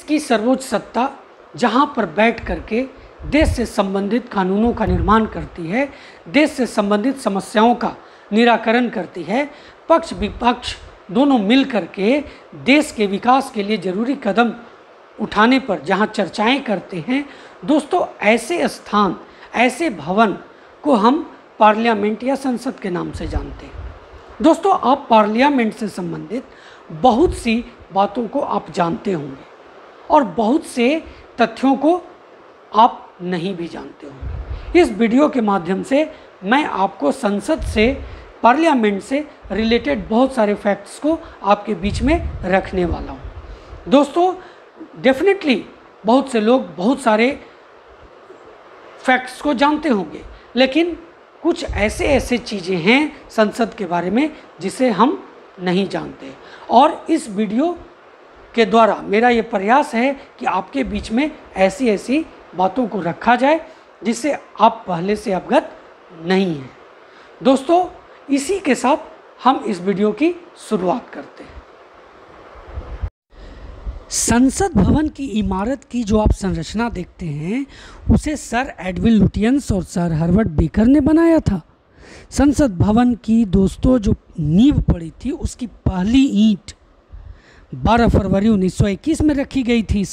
की सर्वोच्च सत्ता जहां पर बैठ करके देश से संबंधित कानूनों का निर्माण करती है, देश से संबंधित समस्याओं का निराकरण करती है, पक्ष विपक्ष दोनों मिल करके देश के विकास के लिए जरूरी कदम उठाने पर जहां चर्चाएं करते हैं, दोस्तों ऐसे स्थान, ऐसे भवन को हम पार्लियामेंट या संसद के नाम से जानते हैं। दोस्तों, आप पार्लियामेंट से संबंधित बहुत सी बातों को आप जानते होंगे और बहुत से तथ्यों को आप नहीं भी जानते होंगे। इस वीडियो के माध्यम से मैं आपको संसद से, पार्लियामेंट से रिलेटेड बहुत सारे फैक्ट्स को आपके बीच में रखने वाला हूँ। दोस्तों, डेफिनेटली बहुत से लोग बहुत सारे फैक्ट्स को जानते होंगे, लेकिन कुछ ऐसे चीज़ें हैं संसद के बारे में जिसे हम नहीं जानते, और इस वीडियो के द्वारा मेरा ये प्रयास है कि आपके बीच में ऐसी बातों को रखा जाए जिससे आप पहले से अवगत नहीं हैं। दोस्तों, इसी के साथ हम इस वीडियो की शुरुआत करते हैं। संसद भवन की इमारत की जो आप संरचना देखते हैं उसे सर एडविन लुटियंस और सर हर्बर्ट बेकर ने बनाया था। संसद भवन की दोस्तों जो नींव पड़ी थी उसकी पहली ईंट 12 फरवरी 1921 में रखी गई थी।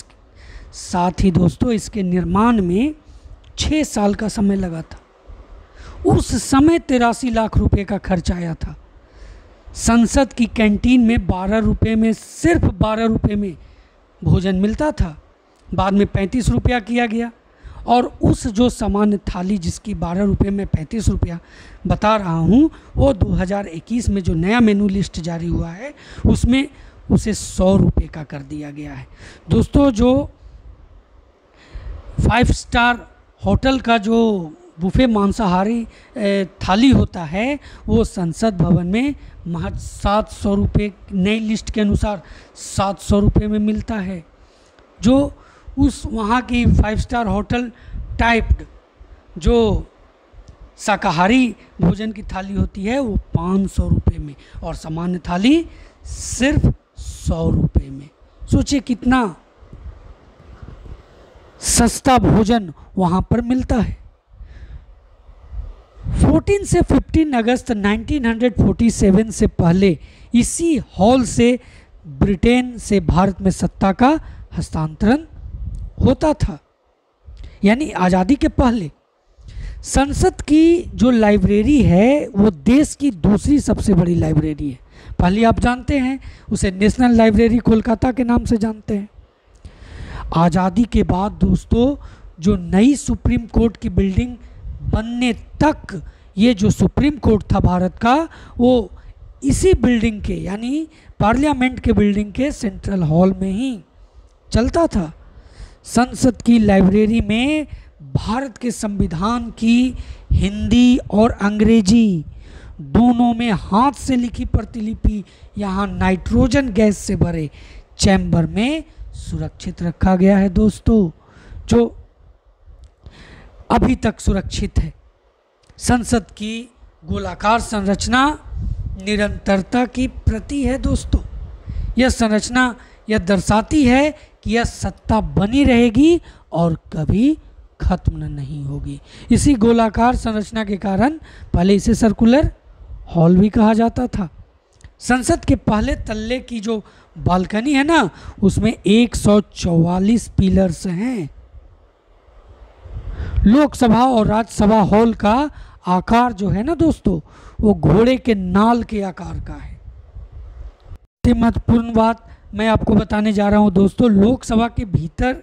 साथ ही दोस्तों इसके निर्माण में 6 साल का समय लगा था। उस समय 83 लाख रुपए का खर्च आया था। संसद की कैंटीन में 12 रुपये में, सिर्फ 12 रुपये में भोजन मिलता था। बाद में 35 रुपया किया गया, और उस जो सामान्य थाली जिसकी 12 रुपये में 35 रुपया बता रहा हूँ, वो 2021 में जो नया मेनू लिस्ट जारी हुआ है उसमें उसे 100 रुपये का कर दिया गया है। दोस्तों, जो 5 स्टार होटल का जो बुफे मांसाहारी थाली होता है वो संसद भवन में महज 700 रुपये, नई लिस्ट के अनुसार 700 रुपये में मिलता है। जो उस वहाँ की 5 स्टार होटल टाइप्ड जो शाकाहारी भोजन की थाली होती है वो 500 रुपये में, और सामान्य थाली सिर्फ 100 रुपये में। सोचिए कितना सस्ता भोजन वहाँ पर मिलता है। 14 से 15 अगस्त 1947 से पहले इसी हॉल से ब्रिटेन से भारत में सत्ता का हस्तांतरण होता था, यानी आज़ादी के पहले। संसद की जो लाइब्रेरी है वो देश की दूसरी सबसे बड़ी लाइब्रेरी है। पहले आप जानते हैं उसे नेशनल लाइब्रेरी कोलकाता के नाम से जानते हैं। आज़ादी के बाद दोस्तों जो नई सुप्रीम कोर्ट की बिल्डिंग बनने तक ये जो सुप्रीम कोर्ट था भारत का वो इसी बिल्डिंग के, यानी पार्लियामेंट के बिल्डिंग के सेंट्रल हॉल में ही चलता था। संसद की लाइब्रेरी में भारत के संविधान की हिंदी और अंग्रेजी दोनों में हाथ से लिखी प्रतिलिपि यहाँ नाइट्रोजन गैस से भरे चैम्बर में सुरक्षित रखा गया है दोस्तों, जो अभी तक सुरक्षित है। संसद की गोलाकार संरचना निरंतरता की प्रति है दोस्तों। यह संरचना यह दर्शाती है कि यह सत्ता बनी रहेगी और कभी खत्म नहीं होगी। इसी गोलाकार संरचना के कारण पहले इसे सर्कुलर हॉल भी कहा जाता था। संसद के पहले तल्ले की जो बालकनी है ना उसमें 144 पिलर्स हैं। लोकसभा और राज्यसभा हॉल का आकार जो है ना दोस्तों वो घोड़े के नाल के आकार का है। महत्वपूर्ण बात मैं आपको बताने जा रहा हूं दोस्तों, लोकसभा के भीतर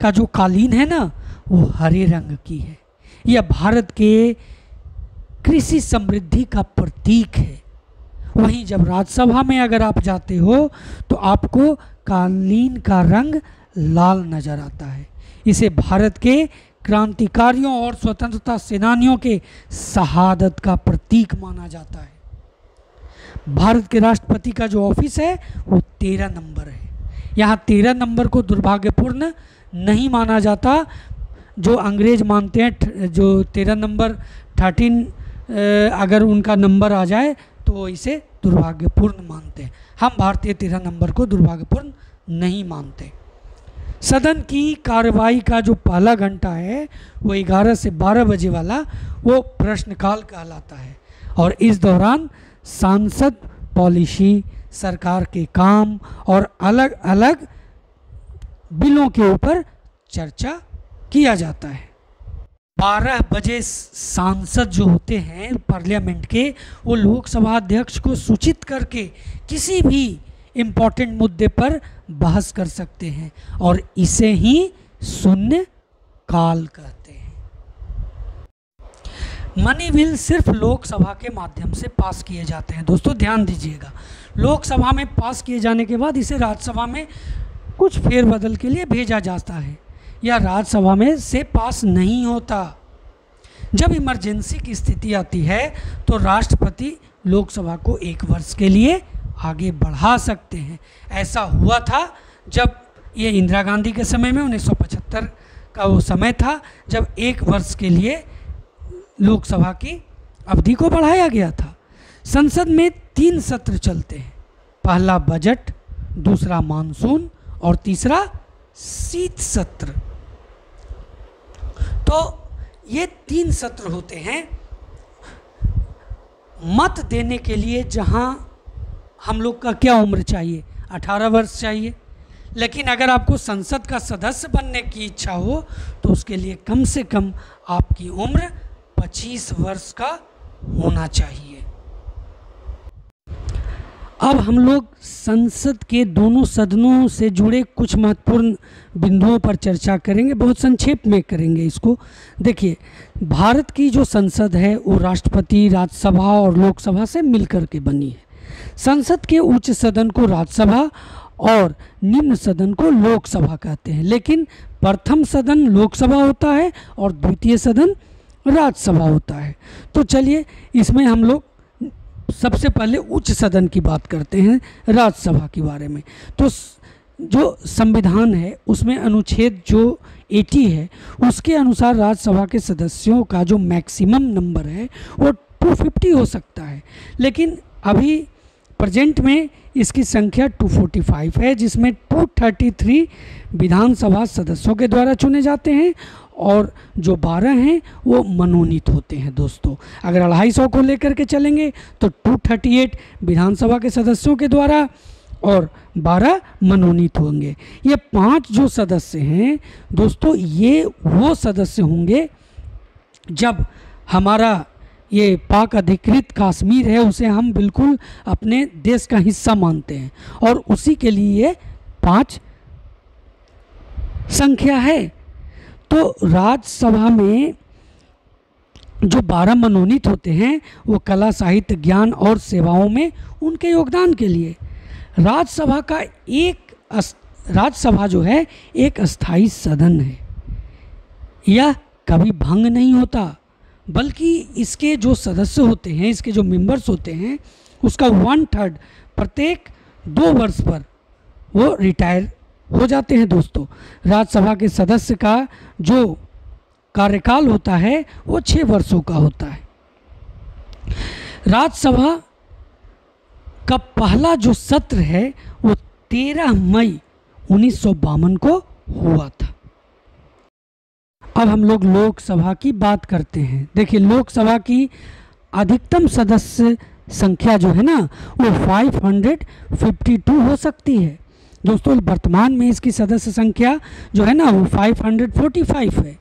का जो कालीन है ना वो हरे रंग की है। यह भारत के कृषि समृद्धि का प्रतीक है। वहीं जब राज्यसभा में अगर आप जाते हो तो आपको कालीन का रंग लाल नजर आता है। इसे भारत के क्रांतिकारियों और स्वतंत्रता सेनानियों के शहादत का प्रतीक माना जाता है। भारत के राष्ट्रपति का जो ऑफिस है वो 13 नंबर है। यहाँ 13 नंबर को दुर्भाग्यपूर्ण नहीं माना जाता। जो अंग्रेज मानते हैं जो 13 नंबर 13 अगर उनका नंबर आ जाए तो इसे दुर्भाग्यपूर्ण मानते हैं। हम भारतीय 13 नंबर को दुर्भाग्यपूर्ण नहीं मानते। सदन की कार्रवाई का जो पहला घंटा है वो 11 से 12 बजे वाला वो प्रश्नकाल कहलाता है और इस दौरान सांसद पॉलिसी, सरकार के काम और अलग अलग बिलों के ऊपर चर्चा किया जाता है। 12 बजे सांसद जो होते हैं पार्लियामेंट के, वो लोकसभा अध्यक्ष को सूचित करके किसी भी इम्पोर्टेंट मुद्दे पर बहस कर सकते हैं और इसे ही शून्य काल कहते हैं। मनी बिल सिर्फ लोकसभा के माध्यम से पास किए जाते हैं। दोस्तों ध्यान दीजिएगा, लोकसभा में पास किए जाने के बाद इसे राज्यसभा में कुछ फेरबदल के लिए भेजा जाता है या राज्यसभा में से पास नहीं होता। जब इमरजेंसी की स्थिति आती है तो राष्ट्रपति लोकसभा को 1 वर्ष के लिए आगे बढ़ा सकते हैं। ऐसा हुआ था जब ये इंदिरा गांधी के समय में 1975 का वो समय था जब 1 वर्ष के लिए लोकसभा की अवधि को बढ़ाया गया था। संसद में 3 सत्र चलते हैं, पहला बजट, दूसरा मानसून और तीसरा शीत सत्र। तो ये 3 सत्र होते हैं मत देने के लिए, जहां हम लोग का क्या उम्र चाहिए, 18 वर्ष चाहिए। लेकिन अगर आपको संसद का सदस्य बनने की इच्छा हो तो उसके लिए कम से कम आपकी उम्र 25 वर्ष का होना चाहिए। अब हम लोग संसद के दोनों सदनों से जुड़े कुछ महत्वपूर्ण बिंदुओं पर चर्चा करेंगे, बहुत संक्षेप में करेंगे इसको। देखिए, भारत की जो संसद है वो राष्ट्रपति, राज्यसभा और लोकसभा से मिलकर के बनी है। संसद के उच्च सदन को राज्यसभा और निम्न सदन को लोकसभा कहते हैं, लेकिन प्रथम सदन लोकसभा होता है और द्वितीय सदन राज्यसभा होता है। तो चलिए इसमें हम लोग सबसे पहले उच्च सदन की बात करते हैं, राज्यसभा के बारे में। तो जो संविधान है उसमें अनुच्छेद जो 80 है उसके अनुसार राज्यसभा के सदस्यों का जो मैक्सिमम नंबर है वो 250 हो सकता है, लेकिन अभी प्रेजेंट में इसकी संख्या 245 है, जिसमें 233 विधानसभा सदस्यों के द्वारा चुने जाते हैं और जो 12 हैं वो मनोनीत होते हैं। दोस्तों अगर 250 को लेकर के चलेंगे तो 238 विधानसभा के सदस्यों के द्वारा और 12 मनोनीत होंगे। ये 5 जो सदस्य हैं दोस्तों, ये वो सदस्य होंगे जब हमारा ये पाक अधिकृत कश्मीर है उसे हम बिल्कुल अपने देश का हिस्सा मानते हैं और उसी के लिए ये 5 संख्या है। तो राज्यसभा में जो 12 मनोनीत होते हैं वो कला, साहित्य, ज्ञान और सेवाओं में उनके योगदान के लिए। राज्यसभा जो है एक अस्थाई सदन है, यह कभी भंग नहीं होता, बल्कि इसके जो सदस्य होते हैं, इसके जो मेंबर्स होते हैं, उसका 1/3 प्रत्येक 2 वर्ष पर वो रिटायर हो जाते हैं। दोस्तों राज्यसभा के सदस्य का जो कार्यकाल होता है वो 6 वर्षों का होता है। राज्यसभा का पहला जो सत्र है वो 13 मई 1952 को हुआ था। अब हम लोग लोकसभा की बात करते हैं। देखिए, लोकसभा की अधिकतम सदस्य संख्या जो है ना वो 552 हो सकती है। दोस्तों वर्तमान में इसकी सदस्य संख्या जो है ना वो 545 है,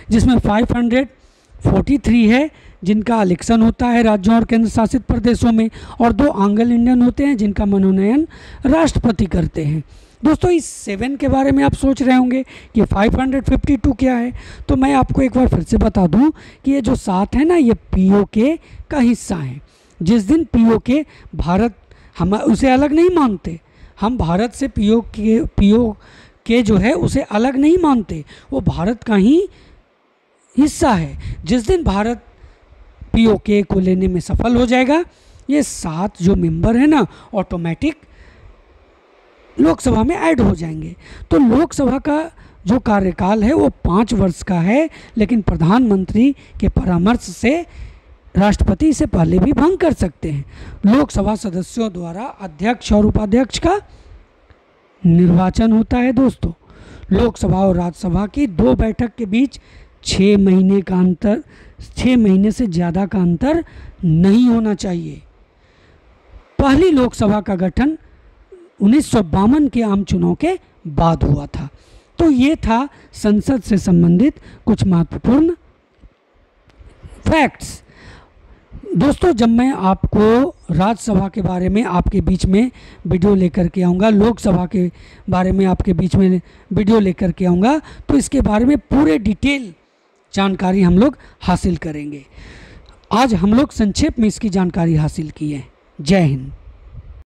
जिसमें 543 है जिनका इलेक्शन होता है राज्यों और केंद्र शासित प्रदेशों में, और 2 एंग्लो इंडियन होते हैं जिनका मनोनयन राष्ट्रपति करते हैं। दोस्तों इस 7 के बारे में आप सोच रहे होंगे कि 552 क्या है, तो मैं आपको एक बार फिर से बता दूं कि ये जो 7 है ना ये पीओके का हिस्सा है। जिस दिन पीओके भारत, हम उसे अलग नहीं मानते, हम भारत से पीओके जो है उसे अलग नहीं मानते, वो भारत का ही हिस्सा है। जिस दिन भारत पीओके को लेने में सफल हो जाएगा, ये 7 जो मेंबर है ना ऑटोमेटिक लोकसभा में ऐड हो जाएंगे। तो लोकसभा का जो कार्यकाल है वो 5 वर्ष का है, लेकिन प्रधानमंत्री के परामर्श से राष्ट्रपति इसे पहले भी भंग कर सकते हैं। लोकसभा सदस्यों द्वारा अध्यक्ष और उपाध्यक्ष का निर्वाचन होता है। दोस्तों लोकसभा और राज्यसभा की 2 बैठक के बीच 6 महीने का अंतर, 6 महीने से ज़्यादा का अंतर नहीं होना चाहिए। पहली लोकसभा का गठन 1952 के आम चुनाव के बाद हुआ था। तो ये था संसद से संबंधित कुछ महत्वपूर्ण फैक्ट्स। दोस्तों, जब मैं आपको राज्यसभा के बारे में आपके बीच में वीडियो लेकर के आऊँगा, लोकसभा के बारे में आपके बीच में वीडियो लेकर के आऊँगा, तो इसके बारे में पूरे डिटेल जानकारी हम लोग हासिल करेंगे। आज हम लोग संक्षेप में इसकी जानकारी हासिल की है। जय हिंद।